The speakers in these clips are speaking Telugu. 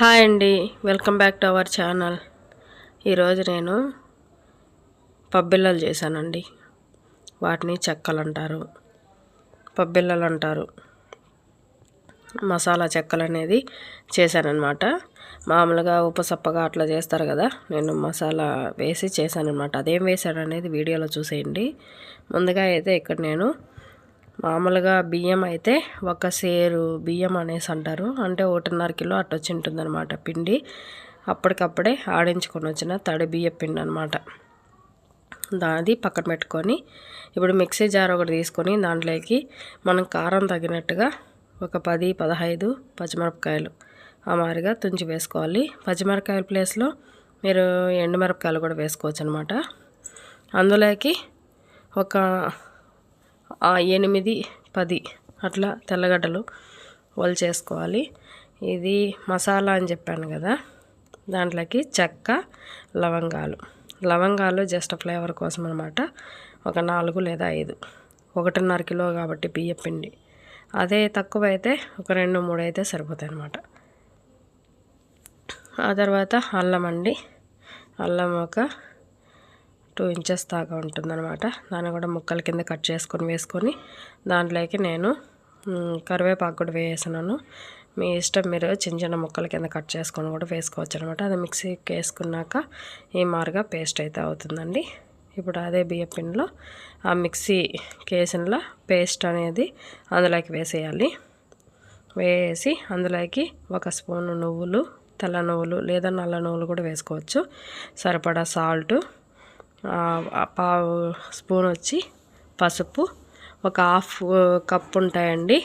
హాయ్ అండి, welcome back to our channel. ఈరోజు నేను పబ్బిళ్ళలు చేశానండి. వాటిని చెక్కలు అంటారు, పబ్బిళ్ళలు అంటారు. మసాలా చెక్కలు అనేది చేశానన్నమాట. మామూలుగా ఉప్పసప్పగా అట్లా చేస్తారు కదా, నేను మసాలా వేసి చేశానన్నమాట. అదేం వేసాడు అనేది వీడియోలో చూసేయండి. ముందుగా అయితే ఇక్కడ నేను మామూలుగా బియ్యం అయితే ఒక సేరు బియ్యం అనేసి అంటారు, అంటే 1.5 కిలో అట్లా వచ్చి ఉంటుందన్నమాట పిండి. అప్పటికప్పుడే ఆడించుకొని వచ్చిన తడి బియ్యం పిండి అనమాట. దాది పక్కన పెట్టుకొని ఇప్పుడు మిక్సీ జార్ ఒకటి తీసుకొని దాంట్లోకి మనం కారం తగినట్టుగా ఒక 10-15 పచ్చిమిరపకాయలు ఆ మాదిరిగా తుంచి వేసుకోవాలి. పచ్చిమిరపకాయల ప్లేస్లో మీరు ఎండుమిరపకాయలు కూడా వేసుకోవచ్చు అనమాట. అందులోకి ఒక 8-10 అట్లా తెల్లగడ్డలు చేసుకోవాలి. ఇది మసాలా అని చెప్పాను కదా, దాంట్లోకి చెక్క, లవంగాలు జస్ట్ ఫ్లేవర్ కోసం అనమాట. ఒక 4 లేదా 5, 1.5 కిలో కాబట్టి బియ్యం పిండి. అదే తక్కువ అయితే ఒక 2-3 అయితే సరిపోతాయి అనమాట. ఆ తర్వాత అల్లం అండి, అల్లం ఒక 2 ఇంచెస్ దాకా ఉంటుందన్నమాట. దాన్ని కూడా ముక్కల కింద కట్ చేసుకొని వేసుకొని దాంట్లోకి నేను కరివేపాకు కూడా వేసాను. మీ ఇష్టం, మీరు చిన్న చిన్న ముక్కల కింద కట్ చేసుకొని కూడా వేసుకోవచ్చు అనమాట. అది మిక్సీకి వేసుకున్నాక ఈ మారుగా పేస్ట్ అయితే అవుతుందండి. ఇప్పుడు అదే బియ్యం పిండిలో ఆ మిక్సీ కేసిన్లో పేస్ట్ అనేది అందులోకి వేసేయాలి. వేసి అందులోకి 1 స్పూను నువ్వులు, తెల్ల నువ్వులు లేదా నల్ల నువ్వులు కూడా వేసుకోవచ్చు. సరిపడా సాల్టు, 1/2 స్పూన్ వచ్చి పసుపు, ఒక 1/2 కప్పు ఉంటాయండి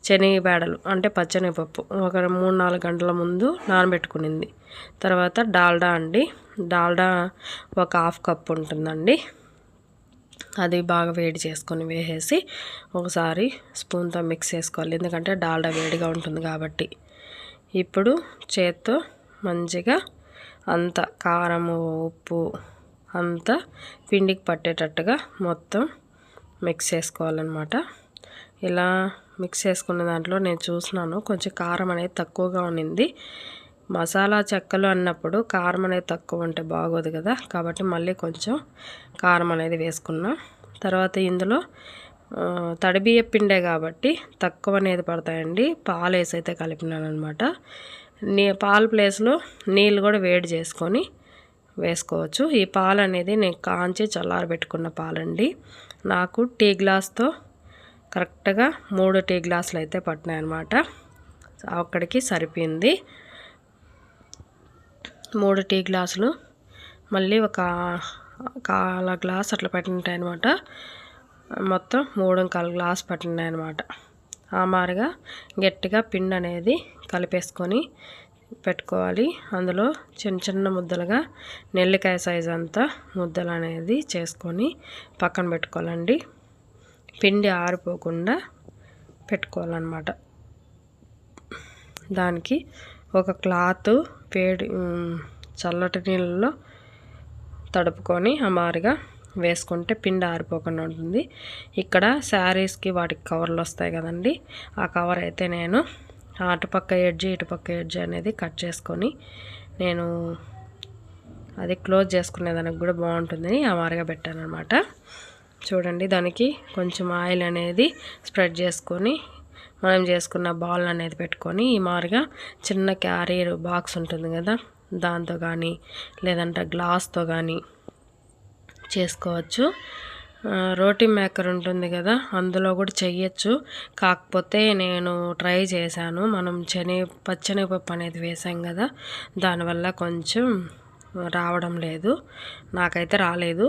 శనగబేడలు, అంటే పచ్చెనగపప్పు. ఒక 3-4 గంటల ముందు నానబెట్టుకునింది. తర్వాత డాల్డా అండి, డాల్డా ఒక 1/2 కప్పు ఉంటుందండి. అది బాగా వేడి చేసుకొని వేసేసి ఒకసారి స్పూన్తో మిక్స్ చేసుకోవాలి, ఎందుకంటే డాల్డా వేడిగా ఉంటుంది కాబట్టి. ఇప్పుడు చేత్తో మంచిగా అంత కారము, ఉప్పు అంతా పిండికి పట్టేటట్టుగా మొత్తం మిక్స్ చేసుకోవాలన్నమాట. ఇలా మిక్స్ చేసుకున్న దాంట్లో నేను చూసినాను కొంచెం కారం అనేది తక్కువగా ఉన్నింది. మసాలా చెక్కలు అన్నప్పుడు కారం అనేది తక్కువ ఉంటే బాగోదు కదా, కాబట్టి మళ్ళీ కొంచెం కారం అనేది వేసుకున్నా. తర్వాత ఇందులో తడిబియ్య పిండే కాబట్టి తక్కువ అనేది పడతాయండి. పాలు వేసి అయితే కలిపినాను అనమాట. పాల ప్లేస్లో నీళ్ళు కూడా వేడి చేసుకొని వేసుకోవచ్చు. ఈ పాలు అనేది నేను కాంచి చల్లారబెట్టుకున్న పాలండి. నాకు టీ గ్లాస్తో కరెక్ట్గా 3 టీ గ్లాసులు అయితే పట్టినాయి అనమాట. అక్కడికి సరిపోయింది 3 టీ గ్లాసులు. మళ్ళీ ఒక 1/4 గ్లాస్ అట్లా పట్టింటాయి అనమాట. మొత్తం 3.25 గ్లాస్ పట్టినాయి అనమాట. ఆ మాదిరిగా గట్టిగా పిండి అనేది కలిపేసుకొని పెట్టుకోవాలి. అందులో చిన్న చిన్న ముద్దలుగా నెల్లికాయ సైజ్ అంతా ముద్దలు అనేది చేసుకొని పక్కన పెట్టుకోవాలండి. పిండి ఆరిపోకుండా పెట్టుకోవాలన్నమాట. దానికి ఒక క్లాత్ వేడి చల్లటి నీళ్ళలో తడుపుకొని ఆ మాదిరిగా వేసుకుంటే పిండి ఆరిపోకుండా ఉంటుంది. ఇక్కడ శారీస్కి వాటికి కవర్లు వస్తాయి కదండి, ఆ కవర్ అయితే నేను అటుపక్క ఎడ్జ్ ఇటుపక్క ఎడ్జ్ అనేది కట్ చేసుకొని నేను అది క్లోజ్ చేసుకునేదానికి కూడా బాగుంటుందని ఆ మాదిరిగా పెట్టాను అనమాట. చూడండి, దానికి కొంచెం ఆయిల్ అనేది స్ప్రెడ్ చేసుకొని మనం చేసుకున్న బాల్ అనేది పెట్టుకొని ఈ మాదిరిగా చిన్న క్యారియర్ బాక్స్ ఉంటుంది కదా, దాంతో కానీ లేదంటే గ్లాస్తో కానీ చేసుకోవచ్చు. రోటీ మేకర్ ఉంటుంది కదా, అందులో కూడా చెయ్యొచ్చు. కాకపోతే నేను ట్రై చేశాను, మనం పచ్చెనగపప్పు అనేది వేసాం కదా, దానివల్ల కొంచెం రావడం లేదు, నాకైతే రాలేదు.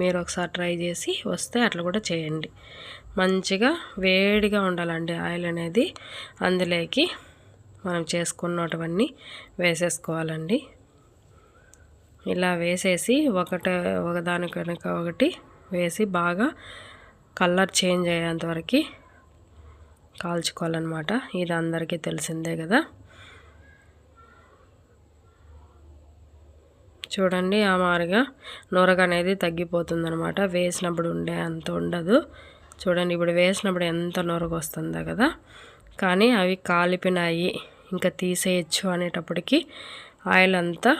మీరు ఒకసారి ట్రై చేసి వస్తే అట్లా కూడా చేయండి. మంచిగా వేడిగా ఉండాలండి ఆయిల్ అనేది. అందులోకి మనం చేసుకున్నటువన్నీ వేసేసుకోవాలండి. ఇలా వేసేసి ఒకదాని కనుక ఒకటి వేసి బాగా కలర్ చేంజ్ అయ్యేంతవరకు కాల్చుకోవాలన్నమాట. ఇది అందరికీ తెలిసిందే కదా. చూడండి, ఆ మాదిరిగా నూరగ అనేది తగ్గిపోతుందన్నమాట. వేసినప్పుడు ఉండే అంత ఉండదు. చూడండి, ఇప్పుడు వేసినప్పుడు ఎంత నూరగ వస్తుందో కదా. కానీ అవి కాలిపోయినాయి, ఇంకా తీసేయచ్చు అనేటప్పటికి ఆయిల్ అంతా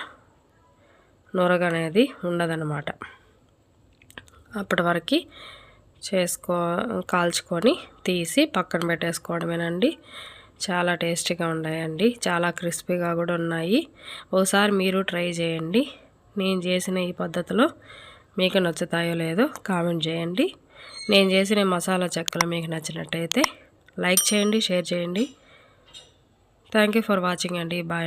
నూరగనేది ఉండదన్నమాట. అప్పటి వరకు కాల్చుకొని తీసి పక్కన పెట్టేసుకోవడమేనండి. చాలా టేస్టీగా ఉన్నాయండి, చాలా క్రిస్పీగా కూడా ఉన్నాయి. ఒకసారి మీరు ట్రై చేయండి. నేను చేసిన ఈ పద్ధతిలో మీకు నచ్చుతాయో లేదో కామెంట్ చేయండి. నేను చేసిన మసాలా చెక్కలు మీకు నచ్చినట్టయితే లైక్ చేయండి, షేర్ చేయండి. థ్యాంక్ యూ ఫర్ వాచింగ్ అండి. బాయ్ అండి.